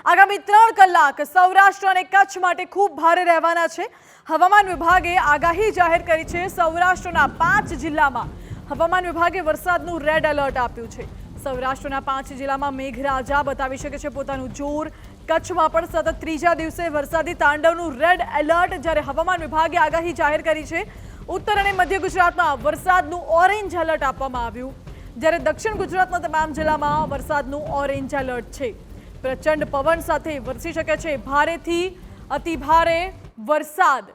આગામી 3 કલાક સૌરાષ્ટ્ર અને કચ્છ માટે ખૂબ ભારે રહેવાના છે। હવામાન વિભાગે આગાહી જાહેર કરી છે। સૌરાષ્ટ્રના 5 જિલ્લામાં હવામાન વિભાગે વરસાદનું રેડ એલર્ટ આપ્યું છે। સૌરાષ્ટ્રના 5 જિલ્લામાં મેઘરાજા બતાવી શકે છે પોતાનું જોર। કચ્છમાં પણ સતત ત્રીજા દિવસે વરસાદી તાંડવનું રેડ એલર્ટ જ્યારે હવામાન વિભાગે આગાહી જાહેર કરી છે। ઉત્તર અને મધ્ય ગુજરાતમાં વરસાદનું ઓરેન્જ એલર્ટ આપવામાં આવ્યું, જ્યારે દક્ષિણ ગુજરાતના તમામ જિલ્લામાં વરસાદનું ઓરેન્જ એલર્ટ છે। પ્રચંડ પવન સાથે વરસી શકે છે ભારેથી અતિ ભારે વરસાદ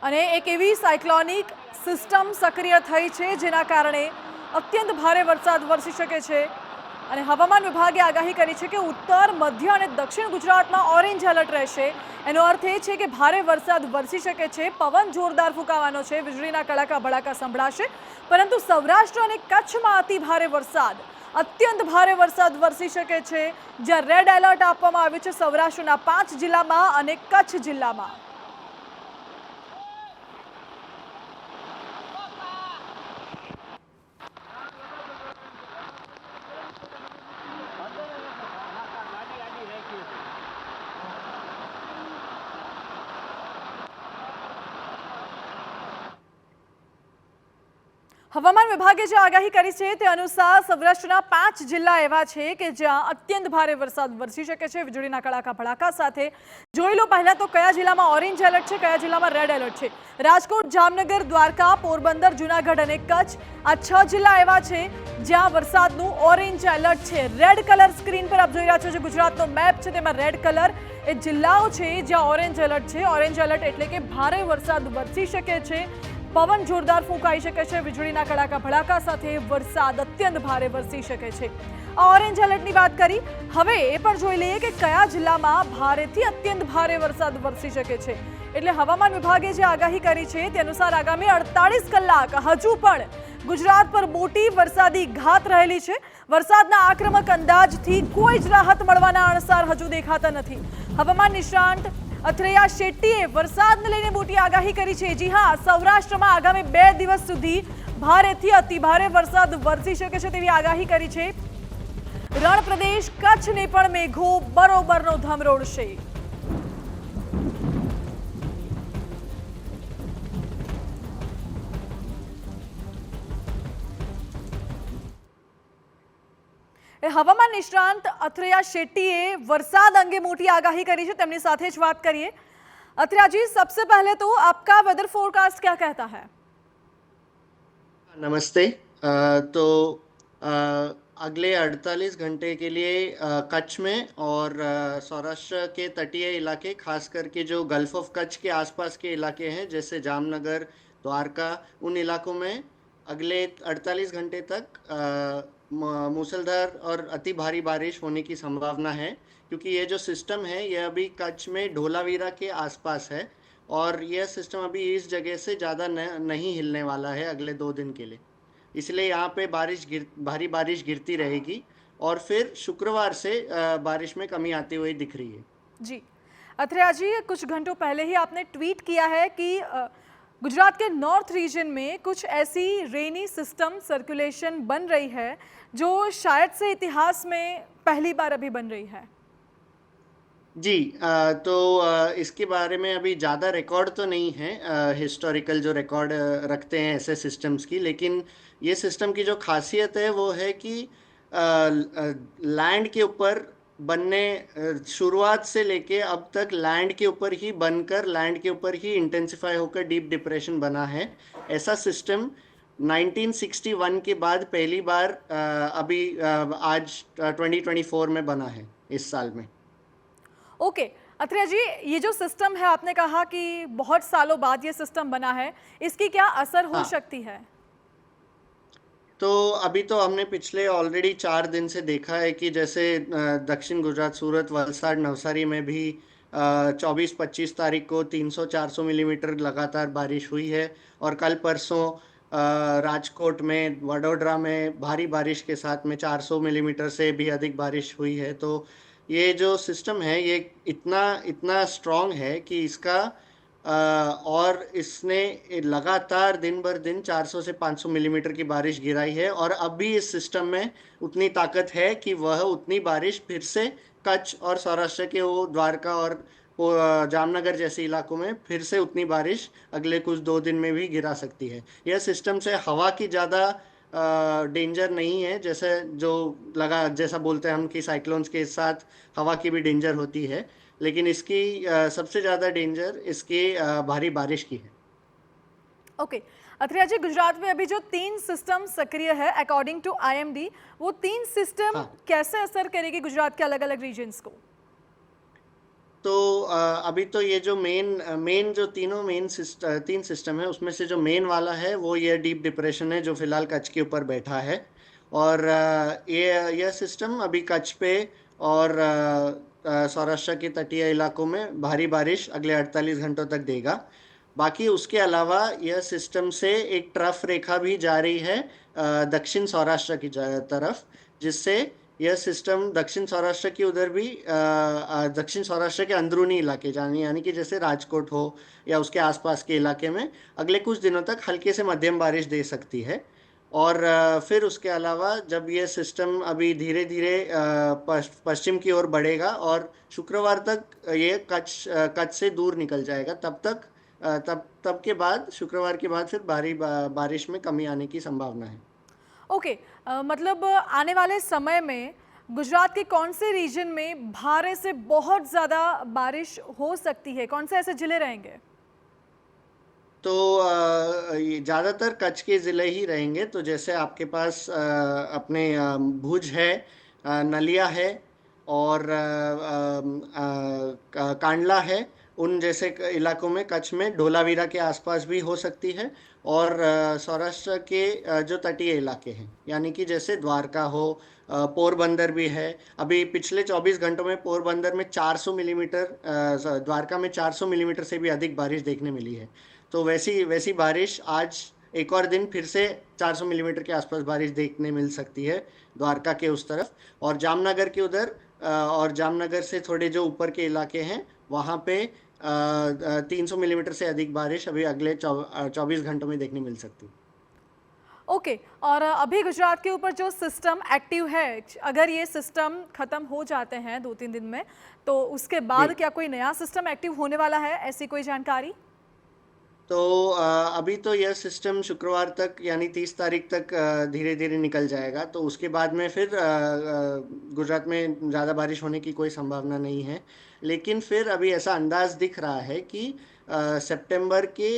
અને એક એવી સાયક્લોનિક સિસ્ટમ સક્રિય થઈ છે જેના કારણે અત્યંત ભારે વરસાદ વરસી શકે છે। અને હવામાન વિભાગે આગાહી કરી છે કે ઉત્તર મધ્ય અને દક્ષિણ ગુજરાતમાં ઓરેન્જ એલર્ટ રહેશે। એનો અર્થ એ છે કે ભારે વરસાદ વરસી શકે છે, પવન જોરદાર ફૂંકાવાનો છે, વીજળીના કડાકા ભડાકા સંભળાશે। પરંતુ સૌરાષ્ટ્ર અને કચ્છમાં અતિ ભારે વરસાદ, અત્યંત ભારે વરસાદ વરસી શકે છે, જ્યાં રેડ એલર્ટ આપવામાં આવ્યું છે સૌરાષ્ટ્રના 5 જિલ્લામાં અને કચ્છ જિલ્લામાં। હવામાન વિભાગે જે આગાહી કરી છે તે અનુસાર સૌરાષ્ટ્રના 5 જિલ્લા એવા છે કે જ્યાં અત્યંત ભારે વરસાદ વરસી શકે છે, વીજળીના કડાકા ભડાકા સાથે। જોઈ લો પહેલા તો કયા જિલ્લામાં ઓરેન્જ એલર્ટ છે, કયા જિલ્લામાં રેડ એલર્ટ છે। રાજકોટ, જામનગર, દ્વારકા, પોરબંદર, જૂનાગઢ અને કચ્છ આ 6 જિલ્લા એવા છે જ્યાં વરસાદનું ઓરેન્જ એલર્ટ છે। રેડ કલર સ્ક્રીન પર આપ જોઈ રહ્યા છો, જે ગુજરાતનો મેપ છે તેમાં રેડ કલર એ જિલ્લાઓ છે જ્યાં ઓરેન્જ એલર્ટ છે। ઓરેન્જ એલર્ટ એટલે કે ભારે વરસાદ વરસી શકે છે, પવન જોરદાર ફૂંકાઈ શકે છે, વીજળીના કડાકા ભડાકા સાથે વરસાદ અત્યંત ભારે વરસી શકે છે। આ ઓરેન્જ એલર્ટની વાત કરી, હવે એ પણ જોઈ લઈએ કે કયા જિલ્લામાં ભારેથી અત્યંત ભારે વરસાદ વરસી શકે છે। એટલે હવામાન વિભાગે જે આગાહી કરી છે તે અનુસાર આગામી 48 કલાક હજુ પણ ગુજરાત પર મોટી વરસાદી ઘાત રહેલી છે। વરસાદના આક્રમક અંદાજથી કોઈ જ રાહત મળવાના અણસાર હજુ દેખાતા નથી। હવામાન નિષ્ણાંત અથરૈયા શેટ્ટીએ વરસાદને લઈને મોટી આગાહી કરી છે। જી હા, સૌરાષ્ટ્રમાં આગામી 2 દિવસ સુધી ભારેથી અતિ ભારે વરસાદ વરસી શકે છે તેવી આગાહી કરી છે। રણ પ્રદેશ કચ્છને પણ મેઘો બરોબરનો ધમરોળશે। હવામાન નિષ્ણાંત અથરૈયા શેટ્ટીએ વરસાદ અંગે મોટી આગાહી કરી છે, તેમની સાથે જ વાત કરીએ। અથरैया जी, सबसे पहले तो आपका वेदर फोरकास्ट क्या कहता है? नमस्ते। तो अगले 48 घंटे के लिए कच्छ में और सौराष्ट्र के तटीय इलाके, खास करके जो गल्फ ऑफ कच्छ के आसपास के इलाके हैं जैसे जामनगर, द्वारका, उन इलाकों में अगले 48 घंटे तक मूसलाधार और अति भारी बारिश होने की संभावना है, क्योंकि ये जो सिस्टम है ये अभी कच्छ में ढोलावीरा के आसपास है और यह सिस्टम अभी इस जगह से ज़्यादा नहीं हिलने वाला है अगले 2 दिन के लिए। इसलिए यहाँ पे भारी बारिश गिरती रहेगी और फिर शुक्रवार से बारिश में कमी आती हुई दिख रही है। जी અથરૈયા जी, कुछ घंटों पहले ही आपने ट्वीट किया है कि गुजरात के नॉर्थ रीजन में कुछ ऐसी रेनी सिस्टम सर्कुलेशन बन रही है जो शायद से इतिहास में पहली बार अभी बन रही है। जी, तो इसके बारे में अभी ज़्यादा रिकॉर्ड तो नहीं है, हिस्टोरिकल जो रिकॉर्ड रखते हैं ऐसे सिस्टम्स की, लेकिन ये सिस्टम की जो खासियत है वो है कि लैंड के ऊपर बनने शुरुआत से लेके अब तक लैंड के ऊपर ही बनकर लैंड के ऊपर ही इंटेंसिफाई होकर डीप डिप्रेशन बना है। ऐसा सिस्टम 1961 के बाद पहली बार अभी आज 2024 में बना है, इस साल में। ओके અથરૈયા जी, ये जो सिस्टम है आपने कहा कि बहुत सालों बाद ये सिस्टम बना है, इसकी क्या असर हो सकती है? तो अभी तो हमने पिछले ऑलरेडी 4 दिन से देखा है कि जैसे दक्षिण गुजरात, सूरत, वलसाड, नवसारी में भी 24-25 तारीख को 300-400 मिलीमीटर लगातार बारिश हुई है और कल परसों राजकोट में, वडोदरा में भारी बारिश के साथ में 400 मिलीमीटर से भी अधिक बारिश हुई है। तो ये जो सिस्टम है ये इतना स्ट्रॉन्ग है कि इसका और इसने लगातार दिन भर दिन 400 से 500 मिलीमीटर की बारिश गिराई है और अब भी इस सिस्टम में उतनी ताकत है कि वह उतनी बारिश फिर से कच्छ और सौराष्ट्र के वो द्वारका और वो जामनगर जैसे इलाकों में फिर से उतनी बारिश अगले कुछ 2 दिन में भी गिरा सकती है। यह सिस्टम से हवा की ज़्यादा डेंजर नहीं है, जैसे जो लगा जैसा बोलते हैं हम कि साइक्लोन्स के साथ हवा की भी डेंजर होती है, लेकिन इसकी सबसे ज़्यादा डेंजर इसकी भारी बारिश की है। ओके। अथरिया जी, गुजरात में अभी जो 3 सिस्टम सक्रिय है अकॉर्डिंग टू आईएमडी, वो 3 सिस्टम हाँ, कैसे असर करेगी गुजरात के अलग अलग रीजन्स को? तो अभी तो ये जो मेन मेन जो तीन सिस्टम है उसमें से जो मेन वाला है वो ये डीप डिप्रेशन है जो फिलहाल कच्छ के ऊपर बैठा है। और यह सिस्टम अभी कच्छ पे और सौराष्ट्र के तटीय इलाकों में भारी बारिश अगले 48 घंटों तक देगा। बाकी उसके अलावा यह सिस्टम से एक ट्रफ रेखा भी जा रही है दक्षिण सौराष्ट्र की तरफ, जिससे यह सिस्टम दक्षिण सौराष्ट्र की उधर भी दक्षिण सौराष्ट्र के अंदरूनी इलाके जाने यानी कि जैसे राजकोट हो या उसके आसपास के इलाके में अगले कुछ दिनों तक हल्के से मध्यम बारिश दे सकती है। और फिर उसके अलावा जब यह सिस्टम अभी धीरे धीरे पश्चिम की ओर बढ़ेगा और शुक्रवार तक ये कच्छ से दूर निकल जाएगा, तब तक तब तब के बाद शुक्रवार के बाद फिर भारी बारिश में कमी आने की संभावना है। ओके। मतलब आने वाले समय में गुजरात के कौन से रीजन में भारे से बहुत ज़्यादा बारिश हो सकती है? कौन से ऐसे जिले रहेंगे? तो ये ज़्यादातर कच्छ के ज़िले ही रहेंगे। तो जैसे आपके पास अपने भुज है, नलिया है और कांडला है। उन जैसे इलाकों में कच्छ में धोलावीरा के आसपास भी हो सकती है। और सौराष्ट्र के जो तटीय इलाके हैं यानी कि जैसे द्वारका हो, पोरबंदर भी है। अभी पिछले 24 घंटों में पोरबंदर में 400 मिलीमीटर, द्वारका में 400 मिलीमीटर से भी अधिक बारिश देखने मिली है। तो वैसी वैसी बारिश आज एक और दिन फिर से 400 मिलीमीटर के आसपास बारिश देखने मिल सकती है द्वारका के उस तरफ। और जामनगर के उधर और जामनगर से थोड़े जो ऊपर के इलाके हैं वहाँ पे 300 मिलीमीटर से अधिक बारिश अभी अगले 24 घंटों में देखने मिल सकती है। ओके। और अभी गुजरात के ऊपर जो सिस्टम एक्टिव है, अगर ये सिस्टम खत्म हो जाते हैं 2-3 दिन में, तो उसके बाद जी, क्या कोई नया सिस्टम एक्टिव होने वाला है? ऐसी कोई जानकारी? तो अभी तो यह सिस्टम शुक्रवार तक यानी 30 तारीख तक धीरे धीरे निकल जाएगा। तो उसके बाद में फिर गुजरात में ज़्यादा बारिश होने की कोई संभावना नहीं है। लेकिन फिर अभी ऐसा अंदाज दिख रहा है कि सितंबर के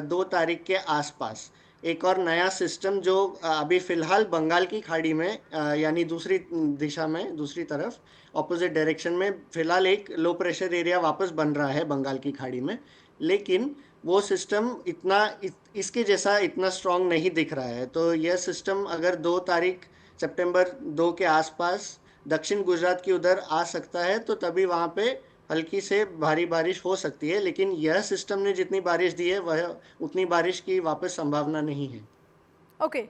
2 तारीख के आसपास एक और नया सिस्टम जो अभी फिलहाल बंगाल की खाड़ी में यानी दूसरी दिशा में दूसरी तरफ ऑपोजिट डायरेक्शन में फिलहाल एक लो प्रेशर एरिया वापस बन रहा है बंगाल की खाड़ी में। लेकिन वो सिस्टम इसके जैसा इतना स्ट्रांग नहीं दिख रहा है। तो यह सिस्टम अगर 2 तारीख सितंबर 2 के आसपास दक्षिण गुजरात की उधर आ सकता है तो तभी वहाँ पे हल्की से भारी बारिश हो सकती है। लेकिन यह सिस्टम ने जितनी बारिश दी है वह उतनी बारिश की वापस संभावना नहीं है। ओके।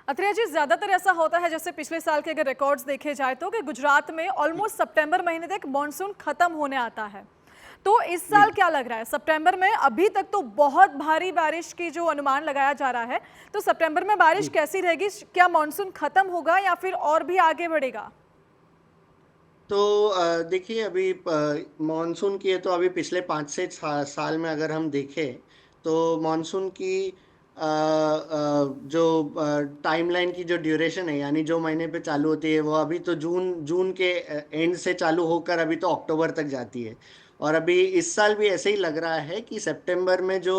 अत्रेया जी, ज़्यादातर ऐसा होता है जैसे पिछले साल के अगर रिकॉर्ड्स देखे जाए तो कि गुजरात में ऑलमोस्ट सितंबर महीने तक मॉनसून खत्म होने आता है। तो इस जी, साल क्या लग रहा है? सितंबर में अभी तक तो बहुत भारी बारिश की जो अनुमान लगाया जा रहा है, तो सितंबर में बारिश जी। कैसी रहेगी? क्या मॉनसून खत्म होगा या फिर और भी आगे बढ़ेगा? तो देखिए अभी मानसून की है तो अभी पिछले 5 से 6 साल में अगर हम देखें तो मानसून की जो टाइमलाइन की जो ड्यूरेशन है यानी जो महीने पे चालू होती है वो अभी तो जून जून के एंड से चालू होकर अभी तो अक्टूबर तक जाती है। और अभी इस साल भी ऐसे ही लग रहा है कि सितंबर में जो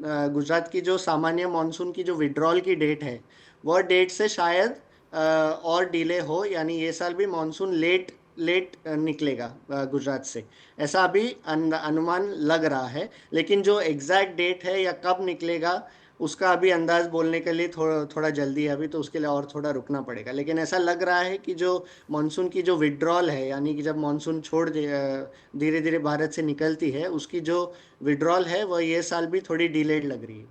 गुजरात की जो सामान्य मानसून की जो विड्रॉल की डेट है वह डेट से शायद और डिले हो, यानी ये साल भी मानसून लेट लेट निकलेगा गुजरात से। ऐसा अभी अनुमान लग रहा है। लेकिन जो एग्जैक्ट डेट है या कब निकलेगा उसका अभी अंदाज बोलने के लिए थोड़ा थोड़ा जल्दी है अभी, तो उसके लिए और थोड़ा रुकना पड़ेगा। लेकिन ऐसा लग रहा है कि जो मानसून की जो विड्रॉल है यानी कि जब मानसून धीरे धीरे भारत से निकलती है उसकी जो विड्रॉल है वह ये साल भी थोड़ी डिलेड लग रही है।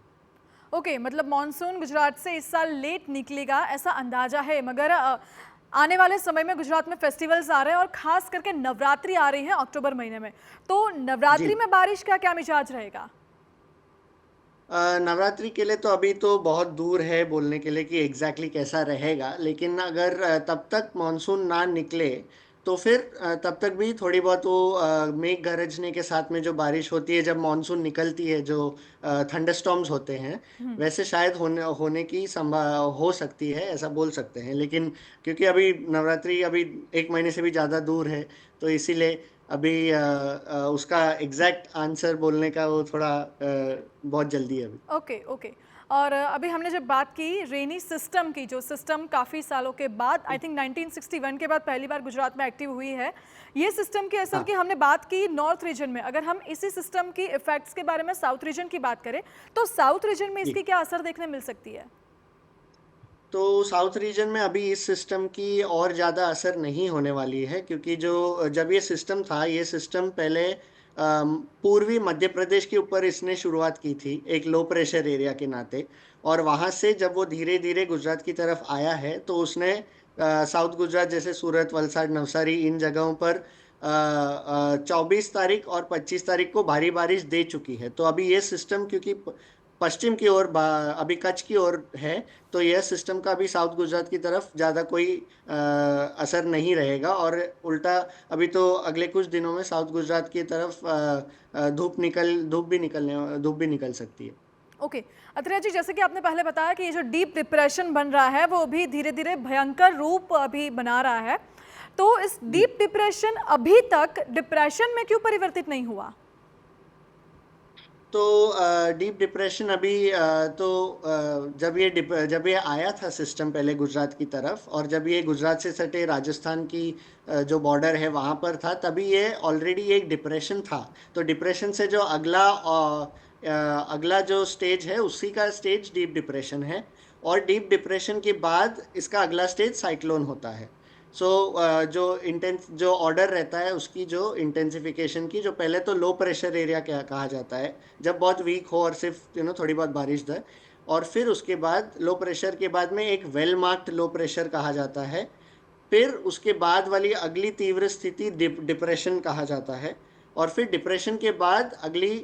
ओके, मतलब मॉनसून गुजरात से इस साल लेट निकलेगा ऐसा अंदाजा है। मगर आने वाले समय में गुजरात में फेस्टिवल्स आ रहे हैं और खास करके नवरात्रि आ रही है अक्टूबर महीने में, तो जी, नवरात्रि में बारिश का क्या मिजाज रहेगा? नवरात्रि के लिए तो अभी तो बहुत दूर है बोलने के लिए कि एग्जैक्टली कैसा रहेगा। लेकिन अगर तब तक मानसून ना निकले तो फिर तब तक भी थोड़ी बहुत वो मेघ गरजने के साथ में जो बारिश होती है जब मानसून निकलती है, जो थंडरस्टॉर्म्स होते हैं, वैसे शायद होने होने की हो सकती है, ऐसा बोल सकते हैं। लेकिन क्योंकि अभी नवरात्रि अभी 1 महीने से भी ज़्यादा दूर है, तो इसीलिए अभी उसका एग्जैक्ट आंसर बोलने का वो थोड़ा बहुत जल्दी है अभी। Okay okay. और अभी हमने जब बात की रेनी सिस्टम की, जो सिस्टम काफ़ी सालों के बाद, आई थिंक 1961 के बाद पहली बार गुजरात में एक्टिव हुई है, ये सिस्टम के असर हाँ। की हमने बात की नॉर्थ रीजन में। अगर हम इसी सिस्टम की इफेक्ट्स के बारे में साउथ रीजन की बात करें, तो साउथ रीजन में जी। इसकी क्या असर देखने मिल सकती है? तो साउथ रीजन में अभी इस सिस्टम की और ज़्यादा असर नहीं होने वाली है, क्योंकि जो जब ये सिस्टम था, ये सिस्टम पहले पूर्वी मध्य प्रदेश के ऊपर इसने शुरुआत की थी एक लो प्रेशर एरिया के नाते। और वहाँ से जब वो धीरे धीरे गुजरात की तरफ आया है, तो उसने साउथ गुजरात जैसे सूरत, वलसाड, नवसारी, इन जगहों पर 24 तारीख और 25 तारीख को भारी बारिश दे चुकी है। तो अभी ये सिस्टम क्योंकि पश्चिम की ओर अभी कच्छ की ओर है, तो यह सिस्टम का अभी साउथ गुजरात की तरफ ज़्यादा कोई असर नहीं रहेगा। और उल्टा अभी तो अगले कुछ दिनों में साउथ गुजरात की तरफ धूप भी निकल सकती है। ओके अत्रेया जी, जैसे कि आपने पहले बताया कि ये जो डीप डिप्रेशन बन रहा है वो भी धीरे धीरे भयंकर रूप अभी बना रहा है, तो इस डीप डिप्रेशन अभी तक डिप्रेशन में क्यों परिवर्तित नहीं हुआ? तो डीप डिप्रेशन अभी जब ये आया था सिस्टम पहले गुजरात की तरफ, और जब ये गुजरात से सटे राजस्थान की जो बॉर्डर है वहाँ पर था, तभी ये ऑलरेडी एक डिप्रेशन था। तो डिप्रेशन से जो अगला जो स्टेज है, उसी का स्टेज डीप डिप्रेशन है। और डीप डिप्रेशन के बाद इसका अगला स्टेज साइक्लोन होता है। सो जो ऑर्डर रहता है उसकी जो इंटेंसिफिकेशन की, जो पहले तो लो प्रेशर एरिया क्या कहा जाता है, जब बहुत वीक हो और सिर्फ थोड़ी बहुत बारिश दे। और फिर उसके बाद लो प्रेशर के बाद में एक वेल मार्क्ड लो प्रेशर कहा जाता है। फिर उसके बाद वाली अगली तीव्र स्थिति डिप्रेशन कहा जाता है। और फिर डिप्रेशन के बाद अगली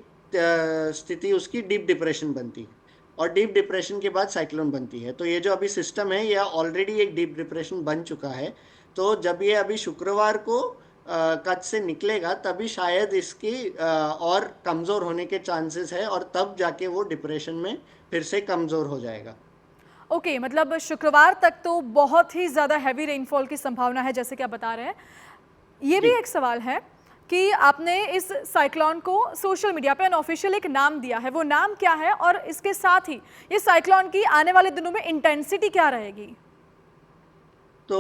स्थिति उसकी डीप डिप्रेशन बनती है। और डीप डिप्रेशन के बाद साइक्लोन बनती है। तो ये जो अभी सिस्टम है, यह ऑलरेडी एक डीप डिप्रेशन बन चुका है। तो जब ये अभी शुक्रवार को कच्छ से निकलेगा, तभी शायद इसकी और कमज़ोर होने के चांसेस है, और तब जाके वो डिप्रेशन में फिर से कमज़ोर हो जाएगा। ओके मतलब शुक्रवार तक तो बहुत ही ज़्यादा हैवी रेनफॉल की संभावना है, जैसे कि आप बता रहे हैं। ये भी एक सवाल है कि आपने इस साइक्लोन को सोशल मीडिया पे अनऑफिशियल एक नाम दिया है, वो नाम क्या है? और इसके साथ ही ये साइक्लोन की आने वाले दिनों में इंटेंसिटी क्या रहेगी? तो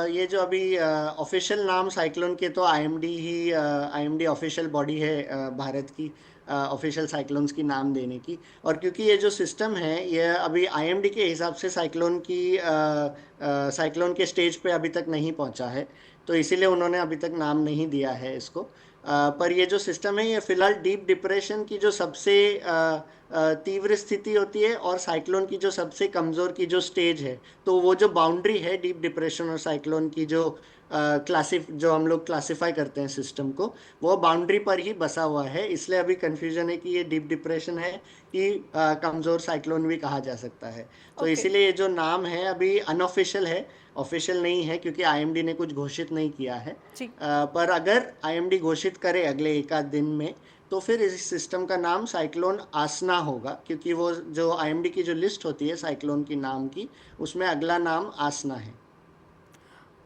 ये जो अभी ऑफिशियल नाम साइक्लोन के, तो आईएमडी ऑफिशियल बॉडी है भारत की ऑफिशियल साइक्लोन्स की नाम देने की। और क्योंकि ये जो सिस्टम है, ये अभी आईएमडी के हिसाब से साइक्लोन के स्टेज पे अभी तक नहीं पहुंचा है, तो इसीलिए उन्होंने अभी तक नाम नहीं दिया है इसको। पर ये जो सिस्टम है, ये फिलहाल डीप डिप्रेशन की जो सबसे तीव्र स्थिति होती है, और साइक्लोन की जो सबसे कमज़ोर की जो स्टेज है, तो वो जो बाउंड्री है डीप डिप्रेशन और साइक्लोन की, जो हम लोग क्लासिफाई करते हैं सिस्टम को, वो बाउंड्री पर ही बसा हुआ है। इसलिए अभी कन्फ्यूजन है कि ये डीप डिप्रेशन है कि कमज़ोर साइक्लोन भी कहा जा सकता है। तो ओके। इसीलिए ये जो नाम है अभी अनऑफिशियल है, ऑफिशियल नहीं है, क्योंकि आईएमडी ने कुछ घोषित नहीं किया है। जी। पर अगर आईएमडी घोषित करे अगले एक आध दिन में, तो फिर इस सिस्टम का नाम साइक्लोन आसना होगा, क्योंकि वो जो आईएमडी की जो लिस्ट होती है साइक्लोन की नाम की, उसमें अगला नाम आसना है।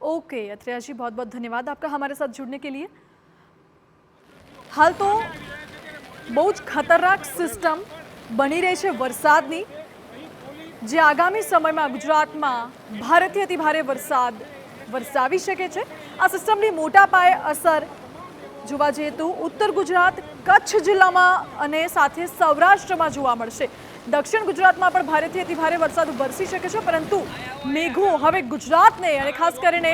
ओके अत्रेया जी, बहुत बहुत धन्यवाद आपका हमारे साथ जुड़ने के लिए। हाल तो બહુ જ ખતરનાક સિસ્ટમ બની રહી છે વરસાદની, જે આગામી સમયમાં ગુજરાતમાં ભારેથી અતિ ભારે વરસાદ વરસાવી શકે છે। આ સિસ્ટમની મોટા પાયે અસર જોવા જઈએ તો ઉત્તર ગુજરાત, કચ્છ જિલ્લામાં અને સાથે સૌરાષ્ટ્રમાં જોવા મળશે। દક્ષિણ ગુજરાતમાં પણ ભારેથી અતિ ભારે વરસાદ વરસી શકે છે, પરંતુ મેઘો હવે ગુજરાતને અને ખાસ કરીને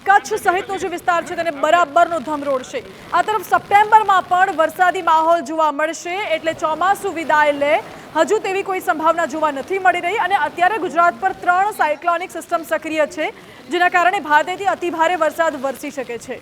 કચ્છ સહિતનો જે વિસ્તાર છે તેને બરાબરનો ધમરોળશે। આ તરફ સપ્ટેમ્બરમાં પણ વરસાદી માહોલ જોવા મળશે, એટલે ચોમાસું વિદાય લે હજુ તેવી કોઈ સંભાવના જોવા નથી મળી રહી। અને અત્યારે ગુજરાત પર 3 સાયક્લોનિક સિસ્ટમ સક્રિય છે, જેના કારણે ભારેથી અતિ ભારે વરસાદ વરસી શકે છે।